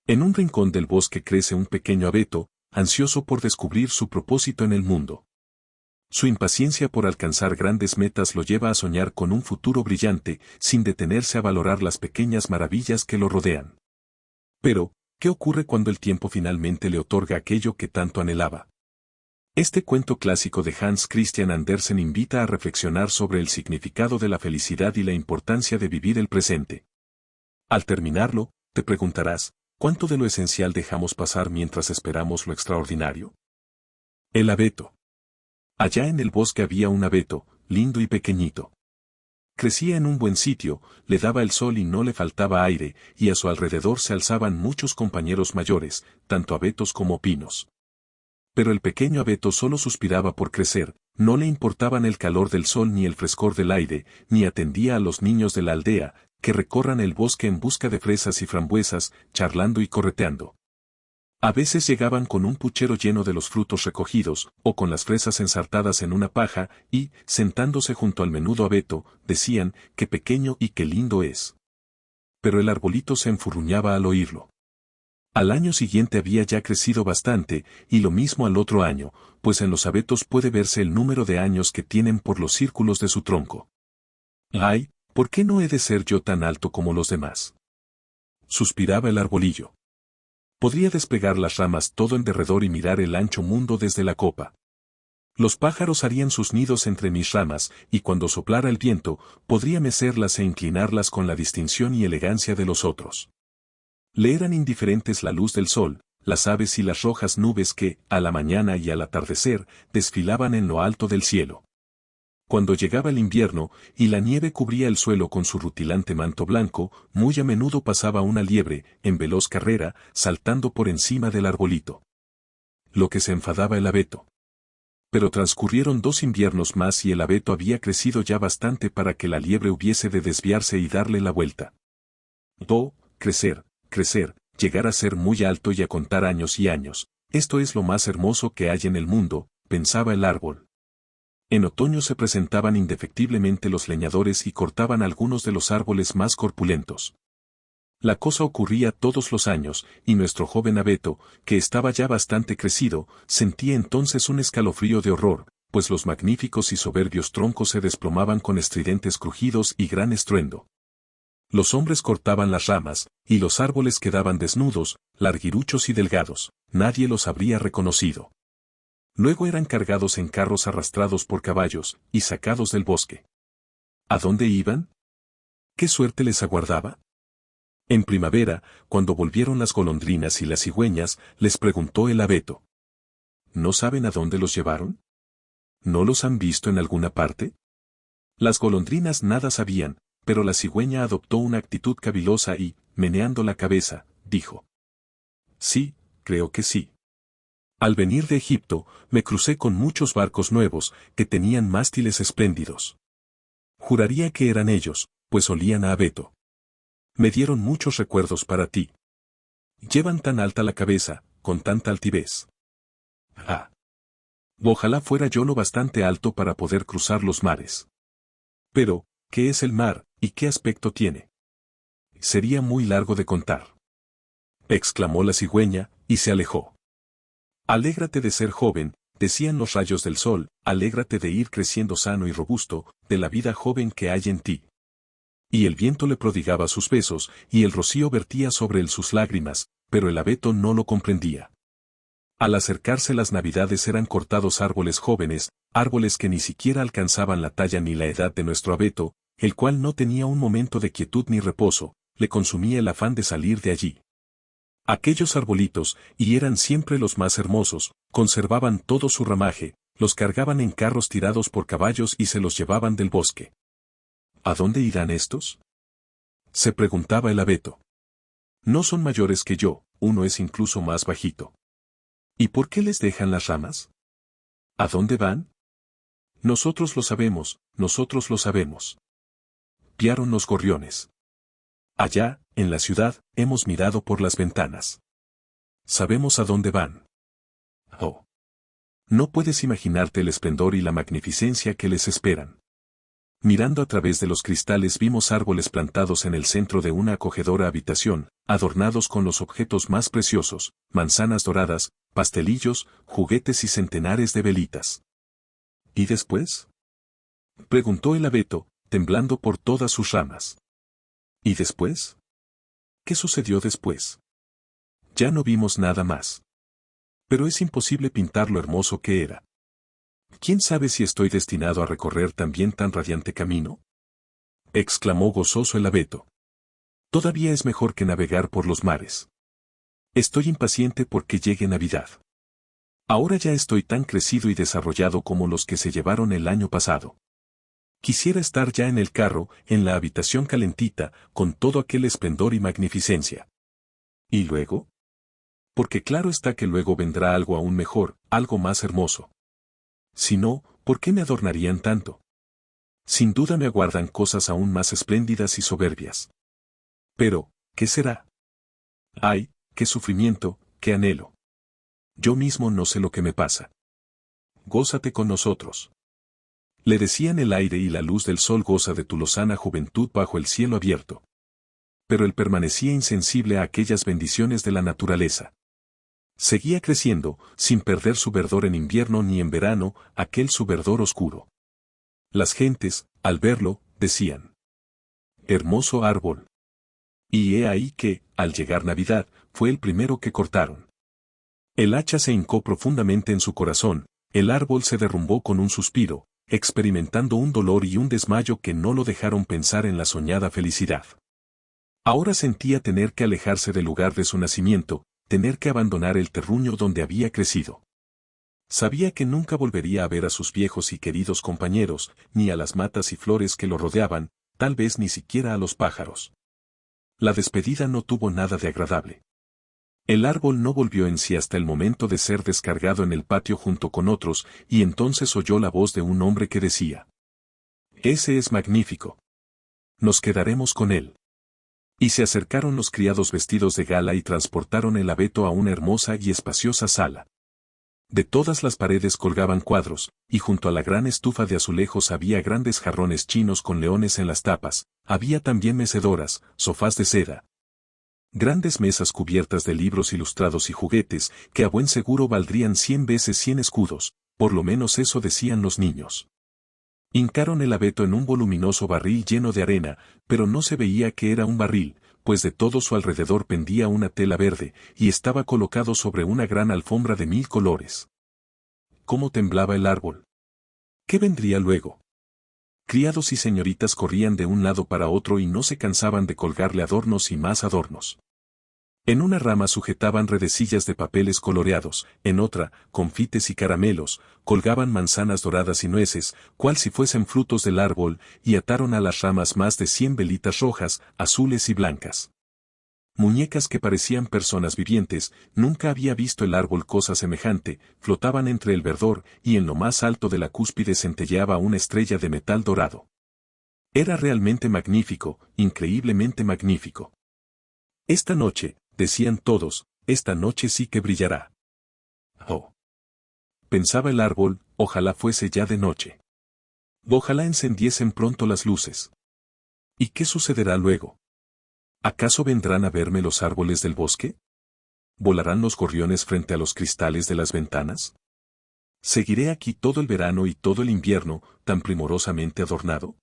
En un rincón del bosque crece un pequeño abeto, ansioso por descubrir su propósito en el mundo. Su impaciencia por alcanzar grandes metas lo lleva a soñar con un futuro brillante, sin detenerse a valorar las pequeñas maravillas que lo rodean. Pero, ¿qué ocurre cuando el tiempo finalmente le otorga aquello que tanto anhelaba? Este cuento clásico de Hans Christian Andersen invita a reflexionar sobre el significado de la felicidad y la importancia de vivir el presente. Al terminarlo, te preguntarás, ¿cuánto de lo esencial dejamos pasar mientras esperamos lo extraordinario? El abeto. Allá en el bosque había un abeto, lindo y pequeñito. Crecía en un buen sitio, le daba el sol y no le faltaba aire, y a su alrededor se alzaban muchos compañeros mayores, tanto abetos como pinos. Pero el pequeño abeto solo suspiraba por crecer, no le importaban el calor del sol ni el frescor del aire, ni atendía a los niños de la aldea, que recorran el bosque en busca de fresas y frambuesas, charlando y correteando. A veces llegaban con un puchero lleno de los frutos recogidos, o con las fresas ensartadas en una paja, y, sentándose junto al menudo abeto, decían, qué pequeño y qué lindo es. Pero el arbolito se enfurruñaba al oírlo. Al año siguiente había ya crecido bastante, y lo mismo al otro año, pues en los abetos puede verse el número de años que tienen por los círculos de su tronco. ¡Ay! ¿Por qué no he de ser yo tan alto como los demás? Suspiraba el arbolillo. Podría desplegar las ramas todo en derredor y mirar el ancho mundo desde la copa. Los pájaros harían sus nidos entre mis ramas, y cuando soplara el viento, podría mecerlas e inclinarlas con la distinción y elegancia de los otros. Le eran indiferentes la luz del sol, las aves y las rojas nubes que, a la mañana y al atardecer, desfilaban en lo alto del cielo. Cuando llegaba el invierno, y la nieve cubría el suelo con su rutilante manto blanco, muy a menudo pasaba una liebre, en veloz carrera, saltando por encima del arbolito. Lo que se enfadaba el abeto. Pero transcurrieron 2 inviernos más y el abeto había crecido ya bastante para que la liebre hubiese de desviarse y darle la vuelta. Oh, crecer, crecer, llegar a ser muy alto y a contar años y años, esto es lo más hermoso que hay en el mundo, pensaba el árbol. En otoño se presentaban indefectiblemente los leñadores y cortaban algunos de los árboles más corpulentos. La cosa ocurría todos los años, y nuestro joven abeto, que estaba ya bastante crecido, sentía entonces un escalofrío de horror, pues los magníficos y soberbios troncos se desplomaban con estridentes crujidos y gran estruendo. Los hombres cortaban las ramas, y los árboles quedaban desnudos, larguiruchos y delgados, nadie los habría reconocido. Luego eran cargados en carros arrastrados por caballos, y sacados del bosque. ¿A dónde iban? ¿Qué suerte les aguardaba? En primavera, cuando volvieron las golondrinas y las cigüeñas, les preguntó el abeto. ¿No saben a dónde los llevaron? ¿No los han visto en alguna parte? Las golondrinas nada sabían, pero la cigüeña adoptó una actitud cavilosa y, meneando la cabeza, dijo. Sí, creo que sí. Al venir de Egipto, me crucé con muchos barcos nuevos, que tenían mástiles espléndidos. Juraría que eran ellos, pues olían a abeto. Me dieron muchos recuerdos para ti. Llevan tan alta la cabeza, con tanta altivez. Ah. Ojalá fuera yo lo bastante alto para poder cruzar los mares. Pero, ¿qué es el mar, y qué aspecto tiene? Sería muy largo de contar. Exclamó la cigüeña, y se alejó. Alégrate de ser joven, decían los rayos del sol, alégrate de ir creciendo sano y robusto, de la vida joven que hay en ti. Y el viento le prodigaba sus besos, y el rocío vertía sobre él sus lágrimas, pero el abeto no lo comprendía. Al acercarse las navidades eran cortados árboles jóvenes, árboles que ni siquiera alcanzaban la talla ni la edad de nuestro abeto, el cual no tenía un momento de quietud ni reposo, le consumía el afán de salir de allí. Aquellos arbolitos, y eran siempre los más hermosos, conservaban todo su ramaje, los cargaban en carros tirados por caballos y se los llevaban del bosque. ¿A dónde irán estos? Se preguntaba el abeto. No son mayores que yo, uno es incluso más bajito. ¿Y por qué les dejan las ramas? ¿A dónde van? Nosotros lo sabemos, nosotros lo sabemos. Piaron los gorriones. Allá, en la ciudad, hemos mirado por las ventanas. Sabemos a dónde van. Oh. No puedes imaginarte el esplendor y la magnificencia que les esperan. Mirando a través de los cristales vimos árboles plantados en el centro de una acogedora habitación, adornados con los objetos más preciosos, manzanas doradas, pastelillos, juguetes y centenares de velitas. ¿Y después?, preguntó el abeto, temblando por todas sus ramas. ¿Y después? ¿Qué sucedió después? Ya no vimos nada más. Pero es imposible pintar lo hermoso que era. ¿Quién sabe si estoy destinado a recorrer también tan radiante camino?, exclamó gozoso el abeto. Todavía es mejor que navegar por los mares. Estoy impaciente porque llegue Navidad. Ahora ya estoy tan crecido y desarrollado como los que se llevaron el año pasado. Quisiera estar ya en el carro, en la habitación calentita, con todo aquel esplendor y magnificencia. ¿Y luego? Porque claro está que luego vendrá algo aún mejor, algo más hermoso. Si no, ¿por qué me adornarían tanto? Sin duda me aguardan cosas aún más espléndidas y soberbias. Pero, ¿qué será? ¡Ay, qué sufrimiento, qué anhelo! Yo mismo no sé lo que me pasa. Gózate con nosotros. Le decían el aire y la luz del sol, goza de tu lozana juventud bajo el cielo abierto. Pero él permanecía insensible a aquellas bendiciones de la naturaleza. Seguía creciendo, sin perder su verdor en invierno ni en verano, aquel su verdor oscuro. Las gentes, al verlo, decían: hermoso árbol. Y he ahí que, al llegar Navidad, fue el primero que cortaron. El hacha se hincó profundamente en su corazón, el árbol se derrumbó con un suspiro, experimentando un dolor y un desmayo que no lo dejaron pensar en la soñada felicidad. Ahora sentía tener que alejarse del lugar de su nacimiento, tener que abandonar el terruño donde había crecido. Sabía que nunca volvería a ver a sus viejos y queridos compañeros, ni a las matas y flores que lo rodeaban, tal vez ni siquiera a los pájaros. La despedida no tuvo nada de agradable. El árbol no volvió en sí hasta el momento de ser descargado en el patio junto con otros, y entonces oyó la voz de un hombre que decía: ese es magnífico. Nos quedaremos con él. Y se acercaron los criados vestidos de gala y transportaron el abeto a una hermosa y espaciosa sala. De todas las paredes colgaban cuadros, y junto a la gran estufa de azulejos había grandes jarrones chinos con leones en las tapas, había también mecedoras, sofás de seda, grandes mesas cubiertas de libros ilustrados y juguetes, que a buen seguro valdrían 100 veces 100 escudos, por lo menos eso decían los niños. Hincaron el abeto en un voluminoso barril lleno de arena, pero no se veía que era un barril, pues de todo su alrededor pendía una tela verde, y estaba colocado sobre una gran alfombra de 1000 colores. ¿Cómo temblaba el árbol? ¿Qué vendría luego? Criados y señoritas corrían de un lado para otro y no se cansaban de colgarle adornos y más adornos. En una rama sujetaban redecillas de papeles coloreados, en otra, confites y caramelos, colgaban manzanas doradas y nueces, cual si fuesen frutos del árbol, y ataron a las ramas más de 100 velitas rojas, azules y blancas. Muñecas que parecían personas vivientes, nunca había visto el árbol cosa semejante, flotaban entre el verdor, y en lo más alto de la cúspide centelleaba una estrella de metal dorado. Era realmente magnífico, increíblemente magnífico. Esta noche, decían todos, esta noche sí que brillará. Oh. Pensaba el árbol, ojalá fuese ya de noche. Ojalá encendiesen pronto las luces. ¿Y qué sucederá luego? ¿Acaso vendrán a verme los árboles del bosque? ¿Volarán los gorriones frente a los cristales de las ventanas? ¿Seguiré aquí todo el verano y todo el invierno, tan primorosamente adornado?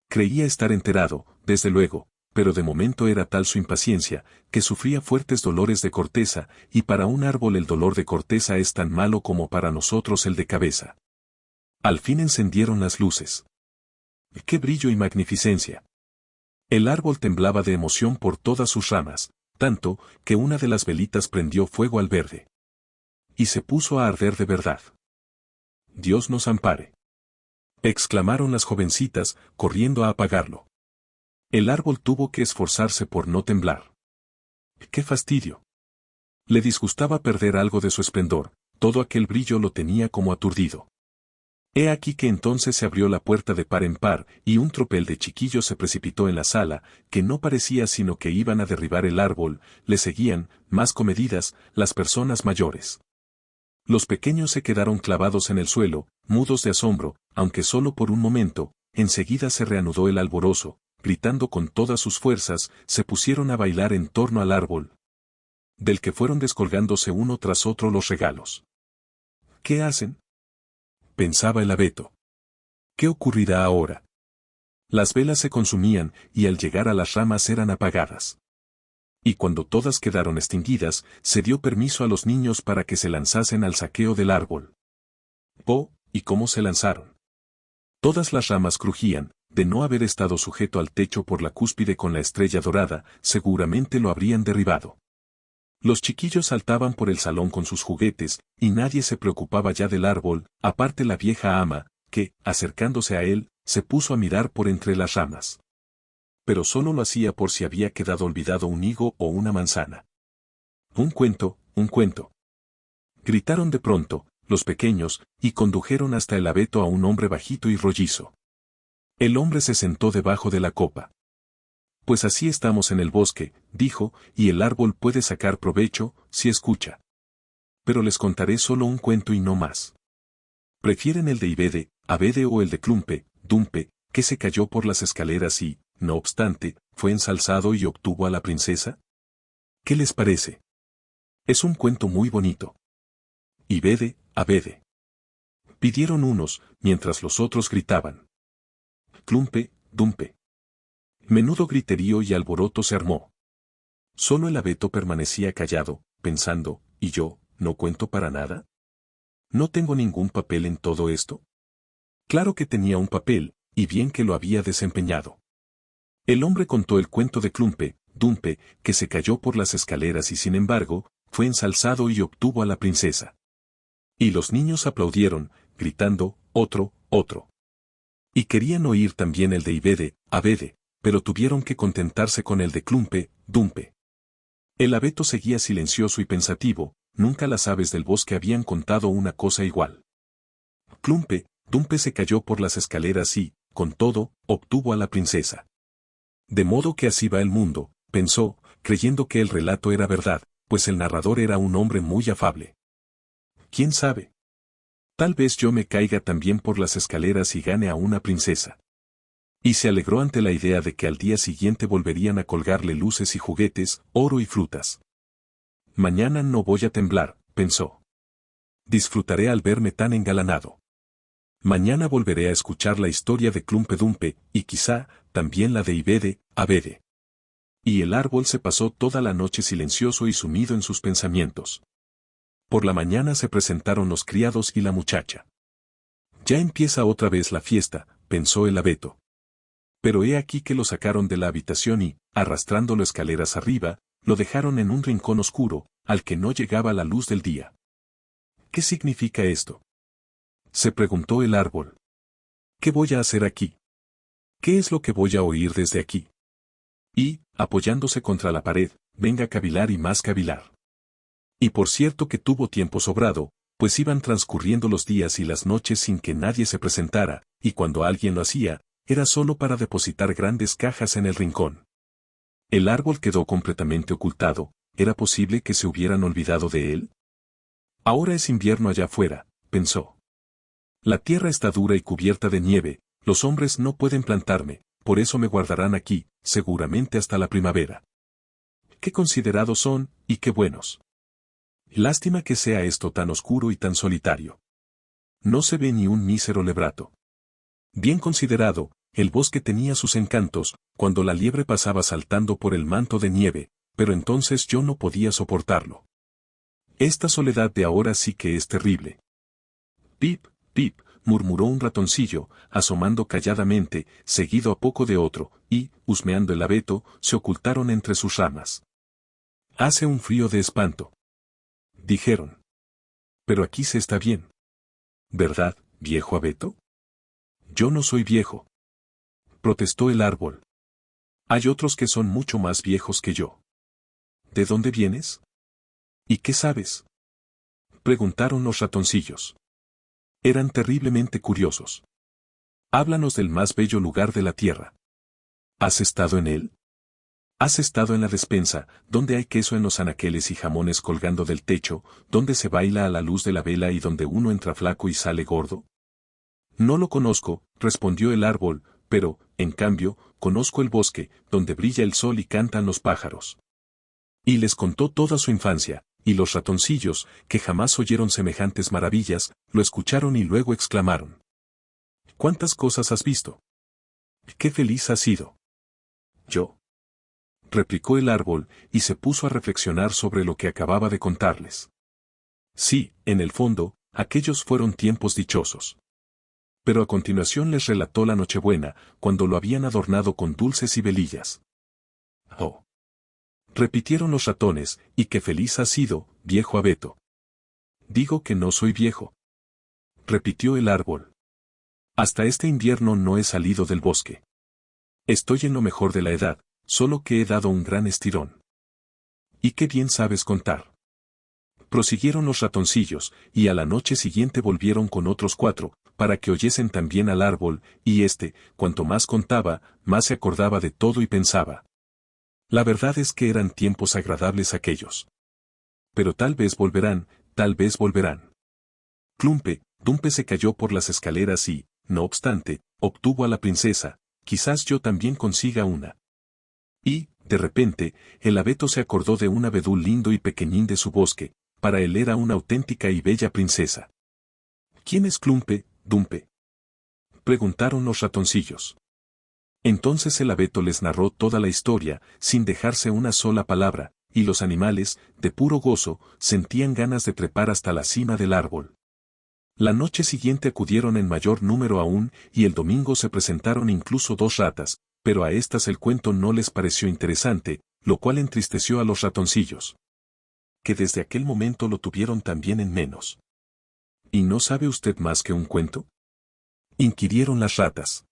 Creía estar enterado, desde luego, pero de momento era tal su impaciencia, que sufría fuertes dolores de corteza, y para un árbol el dolor de corteza es tan malo como para nosotros el de cabeza. Al fin encendieron las luces. ¡Qué brillo y magnificencia! El árbol temblaba de emoción por todas sus ramas, tanto, que una de las velitas prendió fuego al verde. Y se puso a arder de verdad. Dios nos ampare, exclamaron las jovencitas, corriendo a apagarlo. El árbol tuvo que esforzarse por no temblar. ¡Qué fastidio! Le disgustaba perder algo de su esplendor, todo aquel brillo lo tenía como aturdido. He aquí que entonces se abrió la puerta de par en par, y un tropel de chiquillos se precipitó en la sala, que no parecía sino que iban a derribar el árbol, le seguían, más comedidas, las personas mayores. Los pequeños se quedaron clavados en el suelo, mudos de asombro, aunque solo por un momento, enseguida se reanudó el alborozo, gritando con todas sus fuerzas, se pusieron a bailar en torno al árbol, del que fueron descolgándose uno tras otro los regalos. ¿Qué hacen?, pensaba el abeto. ¿Qué ocurrirá ahora? Las velas se consumían, y al llegar a las ramas eran apagadas. Y cuando todas quedaron extinguidas, se dio permiso a los niños para que se lanzasen al saqueo del árbol. Oh, ¿y cómo se lanzaron? Todas las ramas crujían, de no haber estado sujeto al techo por la cúspide con la estrella dorada, seguramente lo habrían derribado. Los chiquillos saltaban por el salón con sus juguetes, y nadie se preocupaba ya del árbol, aparte la vieja ama, que, acercándose a él, se puso a mirar por entre las ramas. Pero solo lo hacía por si había quedado olvidado un higo o una manzana. Un cuento, un cuento. Gritaron de pronto, los pequeños, y condujeron hasta el abeto a un hombre bajito y rollizo. El hombre se sentó debajo de la copa. Pues así estamos en el bosque, dijo, y el árbol puede sacar provecho, si escucha. Pero les contaré solo un cuento y no más. ¿Prefieren el de Ibede, Abede o el de Clumpe, Dumpe, que se cayó por las escaleras y, no obstante, fue ensalzado y obtuvo a la princesa? ¿Qué les parece? Es un cuento muy bonito. Ibede, Abede. Pidieron unos, mientras los otros gritaban. Clumpe, Dumpe. Menudo griterío y alboroto se armó. Solo el abeto permanecía callado, pensando, ¿y yo, no cuento para nada? ¿No tengo ningún papel en todo esto? Claro que tenía un papel, y bien que lo había desempeñado. El hombre contó el cuento de Clumpe, Dumpe, que se cayó por las escaleras y sin embargo, fue ensalzado y obtuvo a la princesa. Y los niños aplaudieron, gritando, otro, otro. Y querían oír también el de Ibede, Abede, pero tuvieron que contentarse con el de Clumpe, Dumpe. El abeto seguía silencioso y pensativo, nunca las aves del bosque habían contado una cosa igual. Clumpe, Dumpe se cayó por las escaleras y, con todo, obtuvo a la princesa. De modo que así va el mundo, pensó, creyendo que el relato era verdad, pues el narrador era un hombre muy afable. ¿Quién sabe? Tal vez yo me caiga también por las escaleras y gane a una princesa. Y se alegró ante la idea de que al día siguiente volverían a colgarle luces y juguetes, oro y frutas. Mañana no voy a temblar, pensó. Disfrutaré al verme tan engalanado. Mañana volveré a escuchar la historia de Clumpe Dumpe, y quizá, también la de Ibede, Abede. Y el árbol se pasó toda la noche silencioso y sumido en sus pensamientos. Por la mañana se presentaron los criados y la muchacha. Ya empieza otra vez la fiesta, pensó el abeto. Pero he aquí que lo sacaron de la habitación y, arrastrándolo escaleras arriba, lo dejaron en un rincón oscuro, al que no llegaba la luz del día. ¿Qué significa esto?, se preguntó el árbol. ¿Qué voy a hacer aquí? ¿Qué es lo que voy a oír desde aquí? Y, apoyándose contra la pared, venga a cavilar y más cavilar. Y por cierto que tuvo tiempo sobrado, pues iban transcurriendo los días y las noches sin que nadie se presentara, y cuando alguien lo hacía, era solo para depositar grandes cajas en el rincón. El árbol quedó completamente ocultado, ¿era posible que se hubieran olvidado de él? Ahora es invierno allá afuera, pensó. La tierra está dura y cubierta de nieve, los hombres no pueden plantarme, por eso me guardarán aquí, seguramente hasta la primavera. Qué considerados son, y qué buenos. Lástima que sea esto tan oscuro y tan solitario. No se ve ni un mísero lebrato. Bien considerado, el bosque tenía sus encantos, cuando la liebre pasaba saltando por el manto de nieve, pero entonces yo no podía soportarlo. Esta soledad de ahora sí que es terrible. Pip, pip, murmuró un ratoncillo, asomando calladamente, seguido a poco de otro, y, husmeando el abeto, se ocultaron entre sus ramas. Hace un frío de espanto, dijeron. Pero aquí se está bien. ¿Verdad, viejo abeto? Yo no soy viejo, protestó el árbol. Hay otros que son mucho más viejos que yo. ¿De dónde vienes? ¿Y qué sabes?, preguntaron los ratoncillos. Eran terriblemente curiosos. Háblanos del más bello lugar de la tierra. ¿Has estado en él? ¿Has estado en la despensa, donde hay queso en los anaqueles y jamones colgando del techo, donde se baila a la luz de la vela y donde uno entra flaco y sale gordo? No lo conozco, respondió el árbol, pero, en cambio, conozco el bosque, donde brilla el sol y cantan los pájaros. Y les contó toda su infancia, y los ratoncillos, que jamás oyeron semejantes maravillas, lo escucharon y luego exclamaron: ¿cuántas cosas has visto? ¡Qué feliz has sido! ¿Yo? Replicó el árbol, y se puso a reflexionar sobre lo que acababa de contarles. Sí, en el fondo, aquellos fueron tiempos dichosos. Pero a continuación les relató la Nochebuena, cuando lo habían adornado con dulces y velillas. ¡Oh! Repitieron los ratones, y qué feliz has sido, viejo abeto. Digo que no soy viejo. Repitió el árbol. Hasta este invierno no he salido del bosque. Estoy en lo mejor de la edad, solo que he dado un gran estirón. Y qué bien sabes contar. Prosiguieron los ratoncillos, y a la noche siguiente volvieron con otros 4, para que oyesen también al árbol, y cuanto más contaba, más se acordaba de todo y pensaba: la verdad es que eran tiempos agradables aquellos. Pero tal vez volverán, tal vez volverán. Clumpe, Dumpe se cayó por las escaleras y, no obstante, obtuvo a la princesa. Quizás yo también consiga una. Y, de repente, el abeto se acordó de un abedul lindo y pequeñín de su bosque. Para él era una auténtica y bella princesa. ¿Quién es Clumpe, Dumpe? Preguntaron los ratoncillos. Entonces el abeto les narró toda la historia, sin dejarse una sola palabra, y los animales, de puro gozo, sentían ganas de trepar hasta la cima del árbol. La noche siguiente acudieron en mayor número aún, y el domingo se presentaron incluso 2 ratas, pero a estas el cuento no les pareció interesante, lo cual entristeció a los ratoncillos. Que desde aquel momento lo tuvieron también en menos. ¿Y no sabe usted más que un cuento? Inquirieron las ratas.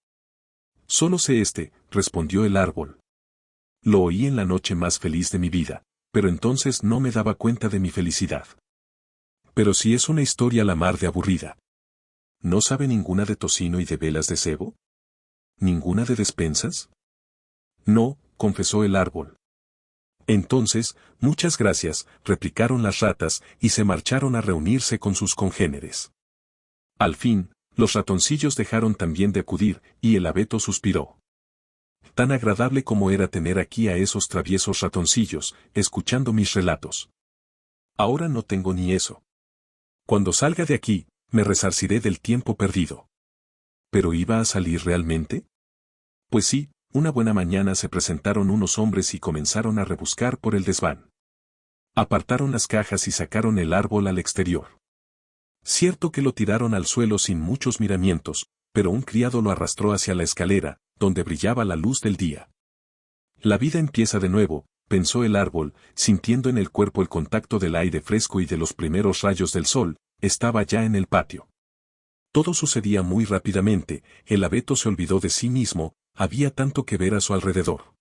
Solo sé respondió el árbol. Lo oí en la noche más feliz de mi vida, pero entonces no me daba cuenta de mi felicidad. Pero si es una historia la mar de aburrida. ¿No sabe ninguna de tocino y de velas de cebo? ¿Ninguna de despensas? No, confesó el árbol. Entonces, muchas gracias, replicaron las ratas, y se marcharon a reunirse con sus congéneres. Al fin, los ratoncillos dejaron también de acudir, y el abeto suspiró. Tan agradable como era tener aquí a esos traviesos ratoncillos, escuchando mis relatos. Ahora no tengo ni eso. Cuando salga de aquí, me resarciré del tiempo perdido. ¿Pero iba a salir realmente? Pues sí, una buena mañana se presentaron unos hombres y comenzaron a rebuscar por el desván. Apartaron las cajas y sacaron el árbol al exterior. Cierto que lo tiraron al suelo sin muchos miramientos, pero un criado lo arrastró hacia la escalera, donde brillaba la luz del día. La vida empieza de nuevo, pensó el árbol, sintiendo en el cuerpo el contacto del aire fresco y de los primeros rayos del sol. Estaba ya en el patio. Todo sucedía muy rápidamente, el abeto se olvidó de sí mismo, había tanto que ver a su alrededor.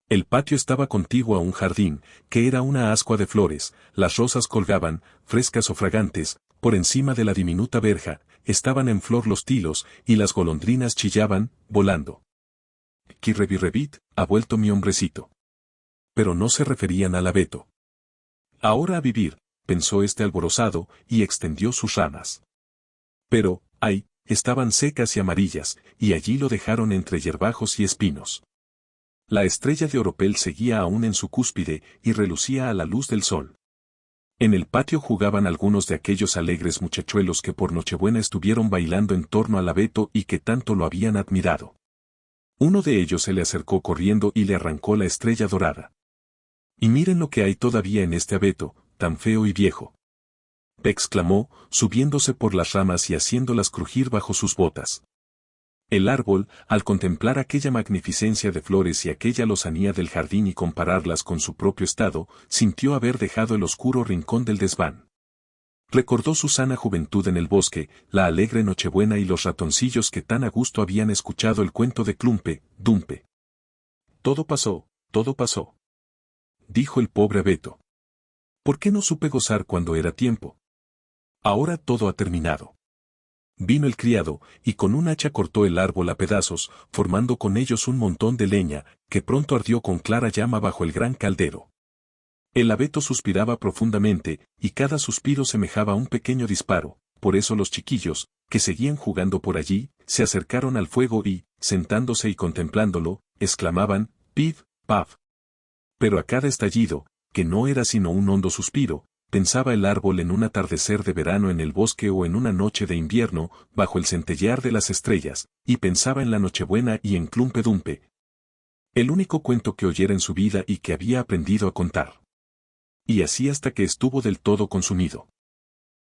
El patio estaba contiguo a un jardín, que era una ascua de flores, las rosas colgaban, frescas o fragantes, por encima de la diminuta verja, estaban en flor los tilos, y las golondrinas chillaban, volando. Kirrebirrebit, ha vuelto mi hombrecito. Pero no se referían al abeto. Ahora a vivir, pensó alborozado, y extendió sus ramas. Pero, ay, estaban secas y amarillas, y allí lo dejaron entre hierbajos y espinos. La estrella de oropel seguía aún en su cúspide, y relucía a la luz del sol. En el patio jugaban algunos de aquellos alegres muchachuelos que por Nochebuena estuvieron bailando en torno al abeto y que tanto lo habían admirado. Uno de ellos se le acercó corriendo y le arrancó la estrella dorada. Y miren lo que hay todavía en este abeto, tan feo y viejo. Exclamó, subiéndose por las ramas y haciéndolas crujir bajo sus botas. El árbol, al contemplar aquella magnificencia de flores y aquella lozanía del jardín y compararlas con su propio estado, sintió haber dejado el oscuro rincón del desván. Recordó su sana juventud en el bosque, la alegre Nochebuena y los ratoncillos que tan a gusto habían escuchado el cuento de Clumpe, Dumpe. Todo pasó, dijo el pobre abeto. ¿Por qué no supe gozar cuando era tiempo? Ahora todo ha terminado. Vino el criado, y con un hacha cortó el árbol a pedazos, formando con ellos un montón de leña, que pronto ardió con clara llama bajo el gran caldero. El abeto suspiraba profundamente, y cada suspiro semejaba un pequeño disparo, por eso los chiquillos, que seguían jugando por allí, se acercaron al fuego y, sentándose y contemplándolo, exclamaban, «Piv, pav». Pero a cada estallido, que no era sino un hondo suspiro, pensaba el árbol en un atardecer de verano en el bosque o en una noche de invierno, bajo el centellear de las estrellas, y pensaba en la Nochebuena y en Clumpe Dumpe, el único cuento que oyera en su vida y que había aprendido a contar. Y así hasta que estuvo del todo consumido.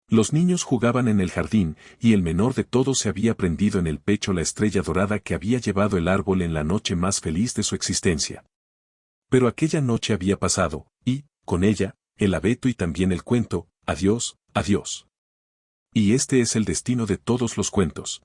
Los niños jugaban en el jardín, y el menor de todos se había prendido en el pecho la estrella dorada que había llevado el árbol en la noche más feliz de su existencia. Pero aquella noche había pasado, y, con ella, el abeto y también el cuento, adiós, adiós. Y este es el destino de todos los cuentos.